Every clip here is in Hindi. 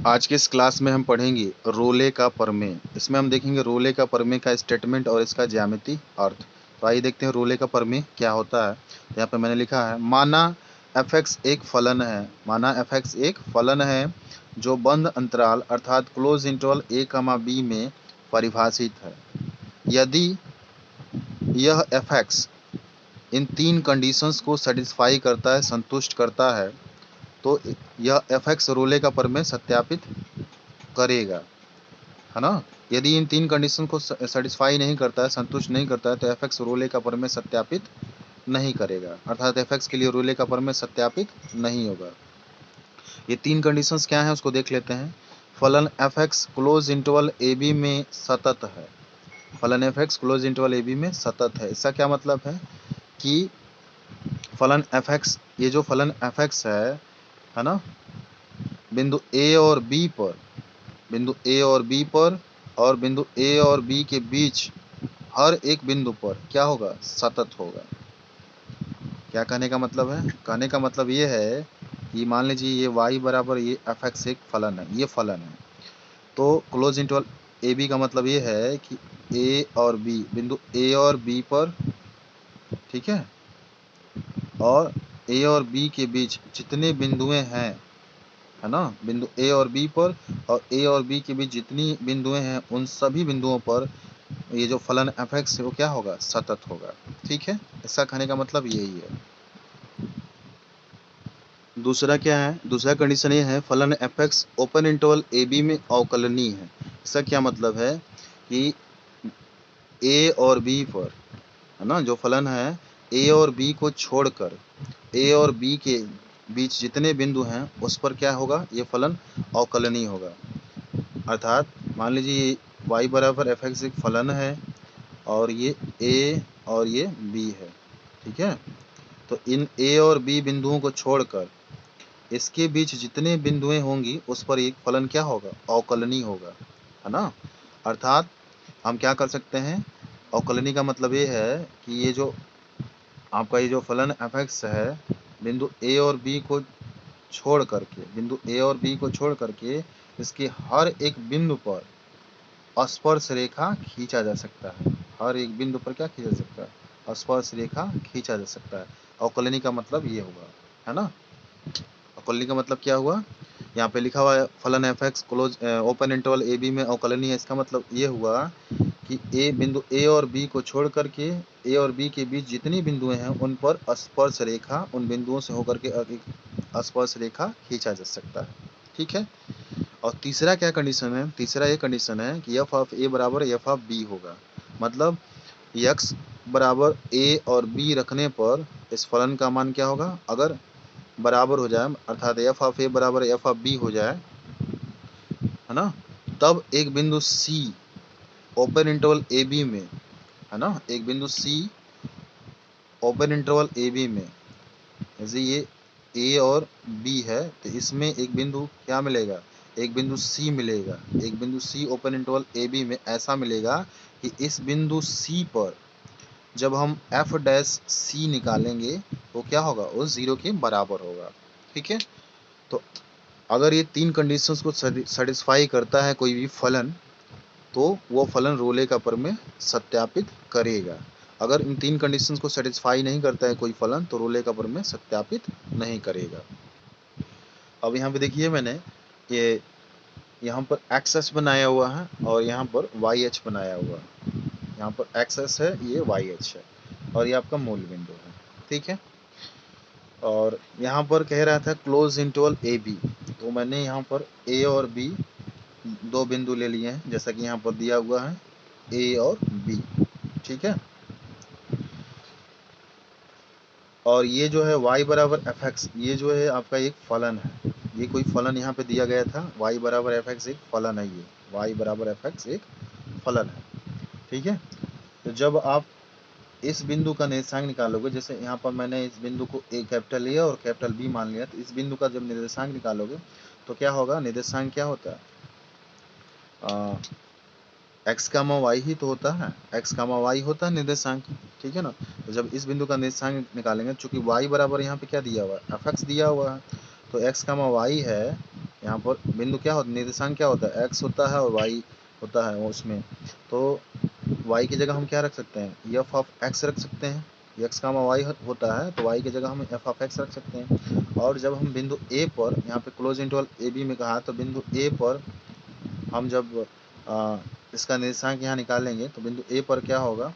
आज के इस क्लास में हम पढ़ेंगे रोले का प्रमेय। इसमें हम देखेंगे रोले का प्रमेय का स्टेटमेंट और इसका ज्यामितीय अर्थ। तो आइए देखते हैं रोले का प्रमेय क्या होता है। तो यहाँ पे मैंने लिखा है, माना f(x) एक फलन है। माना f(x) एक फलन है जो बंद अंतराल अर्थात क्लोज इंटरवल a, b में परिभाषित है। यदि यह f(x) इन तीन कंडीशंस को सेटिस्फाई करता है, संतुष्ट करता है, तो यह f(x) रोले का प्रमेय सत्यापित करेगा, है ना। यदि इन तीन कंडीशन को सेटिस्फाई नहीं करता है, संतुष्ट नहीं करता है, तो f(x) रोले का प्रमेय सत्यापित नहीं करेगा, अर्थात f(x) के लिए रोले का प्रमेय सत्यापित नहीं होगा। ये तीन कंडीशंस क्या हैं उसको देख लेते हैं। फलन f(x) क्लोज इंटरवल ab में सतत है। फलन f(x) क्लोज इंटरवल ab में सतत है। इसका क्या मतलब है कि फलन f(x), ये जो फलन f(x) है ना, बिंदु a और b पर, बिंदु a और b पर और बिंदु a और b के बीच हर एक बिंदु पर क्या होगा, सतत होगा। क्या कहने का मतलब है? कहने का मतलब ये है कि मान लीजिए ये y बराबर ये f(x) एक फलन है, ये फलन है, तो क्लोज इंटरवल ए बी का मतलब ये है कि a और b, बिंदु a और b पर, ठीक है, और a और b के बीच जितने बिंदुएं हैं, है ना, बिंदु a और b पर और a और b के बीच जितनी बिंदुएं हैं उन सभी बिंदुओं पर ये जो फलन f(x) है वो क्या होगा, सतत होगा। ठीक है, इसका कहने का मतलब यही है। दूसरा क्या है, दूसरा कंडीशन ये है, फलन f(x) ओपन इंटरवल ab में अवकलनीय है। इसका क्या मतलब है कि a और b पर, है ना, जो फलन है a और b को छोड़कर a और b के बीच जितने बिंदु हैं उस पर क्या होगा, ये फलन अवकलनीय होगा। अर्थात मान लीजिए y बराबर f(x) एक फलन है और ये a और ये b है, ठीक है। तो इन a और b बिंदुओं को छोड़कर इसके बीच जितने बिंदुएं होंगी उस पर एक फलन क्या होगा, अवकलनीय होगा, है ना। अर्थात हम क्या कर सकते हैं, अवकलनीय का मतलब ये है कि ये जो आपका ये जो फलन f(x) है, बिंदु a और b को छोड़ करके, बिंदु a और b को छोड़ करके इसके हर एक बिंदु पर स्पर्श रेखा खींचा जा सकता है। हर एक बिंदु पर क्या खींचा जा सकता है, स्पर्श रेखा खींचा जा सकता है। अवकलनीय का मतलब ये होगा, है ना। अवकलनीय का मतलब क्या हुआ, यहाँ पे लिखा हुआ है फलन f(x) close open interval ab में अवकलनीय है। इसका मतलब ये हुआ कि बिंदु a और b को छोड़ करके a और b के बीच जितनी बिंदुएं हैं उन पर स्पर्श रेखा, उन बिंदुओं से होकर के स्पर्श रेखा खींचा जा सकता है। ठीक है। और तीसरा क्या कंडीशन है, तीसरा ये कंडीशन है कि f(a) बराबर f(b) होगा। मतलब x बराबर a और b रखने पर इस फलन का मान क्या होगा, अगर बराबर हो जाए, अर्थात f(a) बराबर f(b) हो जाए, है ना, तब एक बिंदु c ओपन इंटरवल ab में, है ना, एक बिंदु c ओपन इंटरवल ab में, जैसे ये a और b है, तो इसमें एक बिंदु क्या मिलेगा, एक बिंदु c मिलेगा। एक बिंदु c ओपन इंटरवल ab में ऐसा मिलेगा कि इस बिंदु c पर जब हम f' निकालेंगे तो क्या होगा, वो 0 के बराबर होगा। ठीक है। तो अगर ये तीन कंडीशंस को सेटिस्फाई करता है कोई भी फलन, तो वो फलन रोले का प्रमेय सत्यापित करेगा। अगर इन तीन कंडीशंस को सेटिस्फाई नहीं करता है कोई फलन, तो रोले का प्रमेय सत्यापित नहीं करेगा। अब यहाँ पे देखिए मैंने ये यहाँ पर एक्स बनाया हुआ है और यहाँ पर वाई एच बनाया हुआ है। यहाँ पर एक्स है, ये वाई एच है और ये आपका मूल बिंदु है। ठीक है। और यहाँ पर कह रहा था क्लोज इंटरवल ए बी, तो मैंने यहाँ पर ए और बी दो बिंदु ले लिए हैं, जैसा कि यहाँ पर दिया हुआ है ए और बी। ठीक है। और ये जो है y बराबर f(x), ये जो है आपका एक फलन है। ये कोई फलन यहाँ पे दिया गया था, y बराबर f(x) एक फलन है। ये y बराबर f(x) एक फलन है। ठीक है। तो जब आप इस बिंदु का निर्देशांक निकालोगे, जैसे यहाँ पर मैंने इस बिंदु को ए कैपिटल ए और कैपिटल बी मान लिया, तो इस बिंदु का जब निर्देशांक निकालोगे तो क्या होगा, निर्देशांक क्या होता है, x, y ही तो होता है, x, y होता है निर्देशांक। ठीक है ना। तो जब इस बिंदु का निर्देशांक निकालेंगे, चूंकि y बराबर यहाँ पे क्या दिया हुआ है, f(x) दिया हुआ है, तो x, y है, यहाँ पर बिंदु क्या होता है, निर्देशांक क्या होता है, x होता है और y होता है उसमें, तो y की जगह हम क्या रख सकते हैं, f ऑफ x रख सकते हैं, x का y होता है तो y की जगह हम f ऑफ x रख सकते हैं। और जब हम बिंदु a पर, यहाँ पे क्लोज इंटरवल ए बी में कहा, तो बिंदु a पर हम जब इसका निर्देशांक यहाँ निकालेंगे तो बिंदु a पर क्या होगा,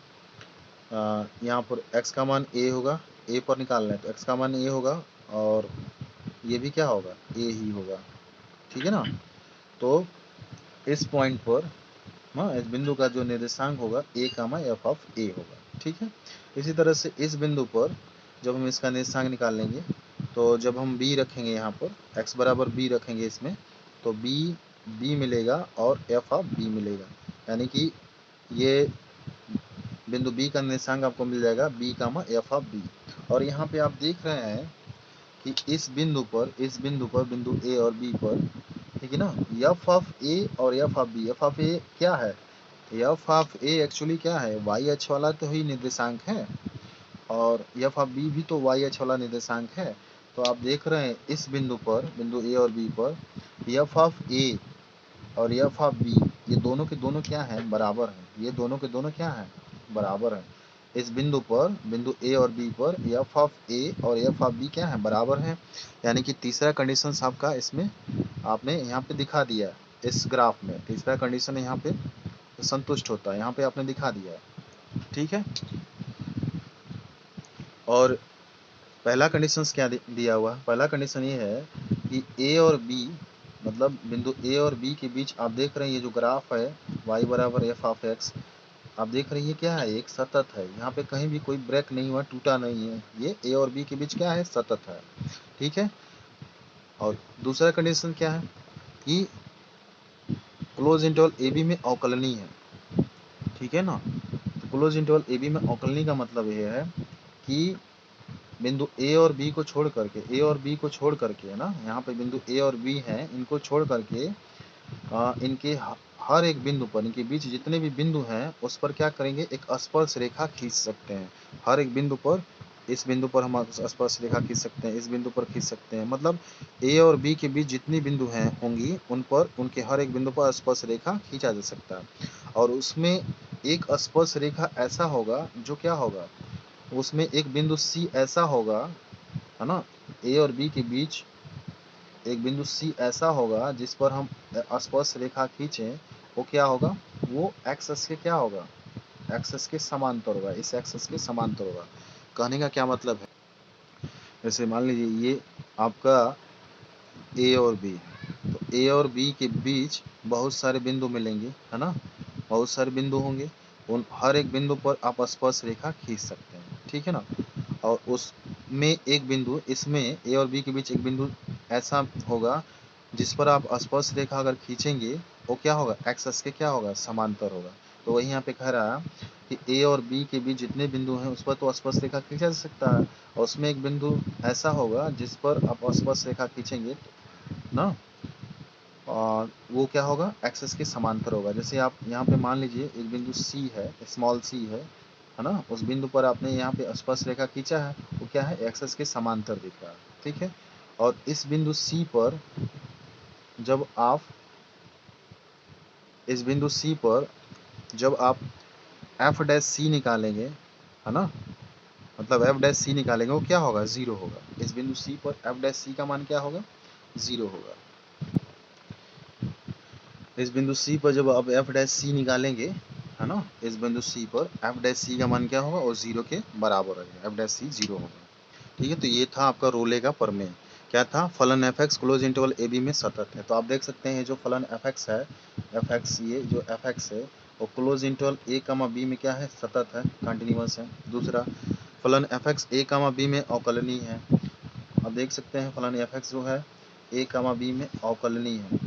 यहाँ पर x का मान a होगा, a पर निकालना है तो x का मान a होगा और ये भी क्या होगा, a ही होगा, ठीक है ना। तो इस पॉइंट पर इस बिंदु का जो निर्देशांक होगा a comma f of a होगा, ठीक है। इसी तरह से इस बिंदु पर जब हम इसका निर्देशांक निकाल लेंगे तो जब हम b रखेंगे, यहाँ पर x बराबर b रखेंगे इसमें, तो b मिलेगा और f ऑफ b मिलेगा, यानी कि ये बिंदु b का निर्देशांक आपको मिल जाएगा b comma f of b। और यहाँ पे आप देख रहे हैं कि इस बिंदु पर बिंदु a और b पर, ठीक है ना, f ऑफ a और f of b, f of a क्या है, f ऑफ a एक्चुअली क्या है, y अक्ष वाला तो ही निर्देशांक है और f ऑफ b भी तो y अक्ष वाला निर्देशांक है। तो आप देख रहे हैं इस बिंदु पर, बिंदु a और b पर f ऑफ a और f ऑफ b ये दोनों के दोनों क्या है, बराबर है, ये दोनों के दोनों क्या है, बराबर है। इस बिंदु पर, बिंदु a और b पर f ऑफ a और f ऑफ b क्या है, बराबर है, यानी कि तीसरा कंडीशन आपका इसमें आपने यहाँ पे दिखा दिया है, इस ग्राफ में तीसरा कंडीशन यहाँ पे संतुष्ट होता है, यहाँ पे आपने दिखा दिया है, ठीक है। और पहला कंडीशन क्या दिया हुआ है, पहला कंडीशन ये है कि a और b, मतलब बिंदु a और b के बीच आप देख रहे हैं ये जो ग्राफ है y बराबर f ऑफ x, आप देख रहे हैं ये क्या है, एक सतत है, यहाँ पे कहीं भी कोई ब्रेक नहीं हुआ, टूटा नहीं है, ये a और b के बीच क्या है, सतत है, ठीक है। और दूसरा कंडीशन क्या है कि क्लोज इंटरवल ए बी में अवकलनीय है, ठीक है ना। तो क्लोज इंटरवल ए बी में अवकलनीय का मतलब ये है कि बिंदु ए और बी को छोड़ करके, है ना, यहाँ पे बिंदु ए और बी हैं, इनको छोड़ करके इनके हर एक बिंदु पर, इनके बीच जितने भी बिंदु हैं उस पर क्या करेंगे, एक स्पर्श रेखा खींच सकते हैं। हर एक बिंदु पर, इस बिंदु पर हम स्पर्श रेखा खींच सकते हैं, इस बिंदु पर खींच सकते हैं, मतलब ए और बी के बीच जितनी बिंदु हैं होंगी उन पर, उनके हर एक बिंदु पर स्पर्श रेखा खींचा जा सकता है। और उसमें एक स्पर्श रेखा ऐसा होगा जो क्या होगा, उसमें एक बिंदु सी ऐसा होगा, है ना, ए और बी के बीच एक बिंदु सी ऐसा होगा जिस पर हम स्पर्श रेखा खींचें, वो क्या होगा, वो एक्सिस के क्या होगा, एक्सिस के समांतर होगा, इस एक्सिस के समांतर होगा। कहने का क्या मतलब है, जैसे मान लीजिए ये आपका ए और बी है, तो ए और बी के बीच बहुत सारे बिंदु मिलेंगे, है ना, बहुत सारे बिंदु होंगे, उन हर एक बिंदु पर आप स्पर्श रेखा खींच सकते हैं, ठीक है ना। और उसमें एक बिंदु, इसमें ए और बी के बीच एक बिंदु ऐसा होगा जिस पर आप स्पर्श रेखा अगर खींचेंगे वो क्या होगा, एक्सिस के क्या होगा, समांतर होगा। तो वही यहाँ पे कह रहा है कि ए और बी के बीच जितने बिंदु हैं उस पर तो स्पर्श रेखा खींचा जा सकता है, और उसमें एक बिंदु ऐसा होगा जिस पर आप स्पर्श रेखा खींचेंगे ना, और वो क्या होगा, एक्सिस के समांतर होगा। जैसे आप यहाँ पे मान लीजिए एक बिंदु सी है, स्मॉल सी है ना, उस बिंदु पर आपने यहाँ पे स्पर्श रेखा खींचा है, वो क्या है, एक्सिस के समांतर दिख रहा है, ठीक है। और इस बिंदु सी पर जब आप, इस बिंदु सी पर जब आप एफ डैश सी निकालेंगे, है ना, मतलब एफ डैश सी निकालेंगे, वो क्या होगा, जीरो होगा। इस बिंदु सी पर एफ डैश सी का मान क्या होगा, जीरो होगा। इस बिंदु सी पर जब आप एफ डैश सी निकालेंगे, है ना, इस बिंदु सी पर एफ डैश सी का मान क्या होगा, और जीरो के बराबर है, एफ डैश सी जीरो होगा, ठीक है। तो ये था आपका रोले का प्रमेय, क्या था, फलन F X close interval A B में सतत है। तो आप देख सकते हैं जो फलन एफ एक्स है, एफ एक्स, ये जो एफ एक्स है वो क्लोज इंटरवल ए कामा बी में क्या है, सतत है, कंटिन्यूअस है। दूसरा फलन एफ एक्स ए कामा बी में अवकलनीय है। आप देख सकते हैं फलन एफ एक्स जो है ए कामा बी में अवकलनीय है,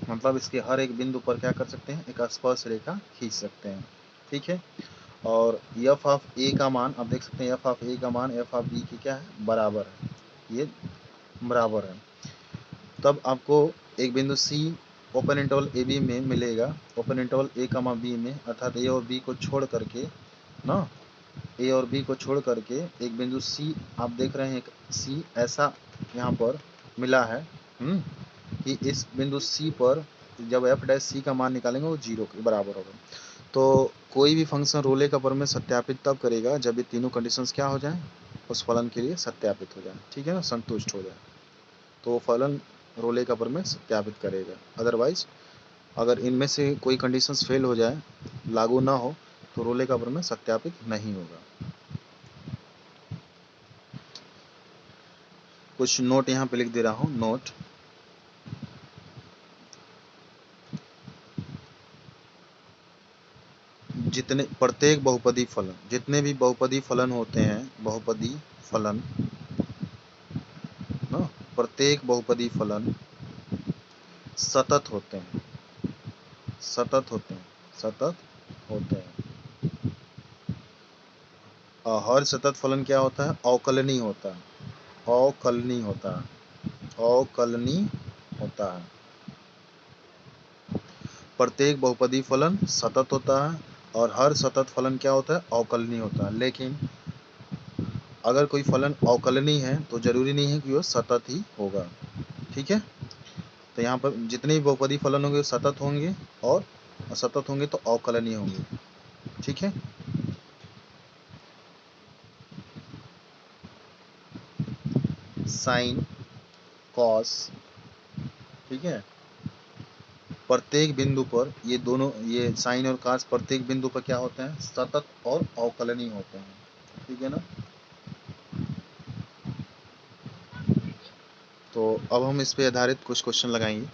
मतलब इसके हर एक बिंदु पर क्या कर सकते हैं, एक स्पर्श रेखा खींच सकते हैं, ठीक है। और एफ ऑफ ए का मान आप देख सकते हैं, एफ ऑफ ए का मान एफ ऑफ बी की क्या है, बराबर है, ये बराबर है। तब आपको एक बिंदु सी ओपन इंटरवल ए बी में मिलेगा, ओपन इंटरवल ए कामा बी में, अर्थात ए और बी को छोड़ करके ना, ए और बी को छोड़ करके एक बिंदु सी आप देख रहे हैं, एक सी ऐसा यहाँ पर मिला है, कि इस बिंदु C पर जब एफ डैश सी का मान निकालेंगे वो 0 के बराबर होगा। तो कोई भी फंक्शन रोले का प्रमेय सत्यापित तब करेगा जब ये तीनों कंडीशंस क्या हो जाएं, उस फलन के लिए सत्यापित हो जाए, ठीक है ना, संतुष्ट हो जाए, तो वो फलन रोले का प्रमेय सत्यापित करेगा। अदरवाइज अगर इनमें से कोई कंडीशंस फेल हो जाए, लागू ना हो, तो रोले का प्रमेय सत्यापित नहीं होगा। कुछ नोट यहाँ पे लिख दे रहा हूँ। नोट, जितने प्रत्येक बहुपदी फलन, जितने भी बहुपदी फलन होते हैं, बहुपदी फलन ना, प्रत्येक बहुपदी फलन सतत होते हैं, सतत होते हैं, सतत होते हैं। और हर सतत फलन क्या होता है, अवकलनीय होता है, अवकलनीय होता है, अवकलनीय होता है। प्रत्येक बहुपदी फलन सतत होता है और हर सतत फलन क्या होता है, अवकलनीय होता है। लेकिन अगर कोई फलन अवकलनीय है तो जरूरी नहीं है कि वो सतत ही होगा, ठीक है। तो यहाँ पर जितने भी बहुपदी फलन होंगे वो सतत होंगे और असतत होंगे तो अवकलनीय होंगे, ठीक है। साइन, कॉस, ठीक है, प्रत्येक बिंदु पर ये दोनों, ये साइन और कॉस प्रत्येक बिंदु पर क्या होते हैं, सतत और अवकलनीय होते हैं, ठीक है ना। तो अब हम इस पे आधारित कुछ क्वेश्चन लगाएंगे।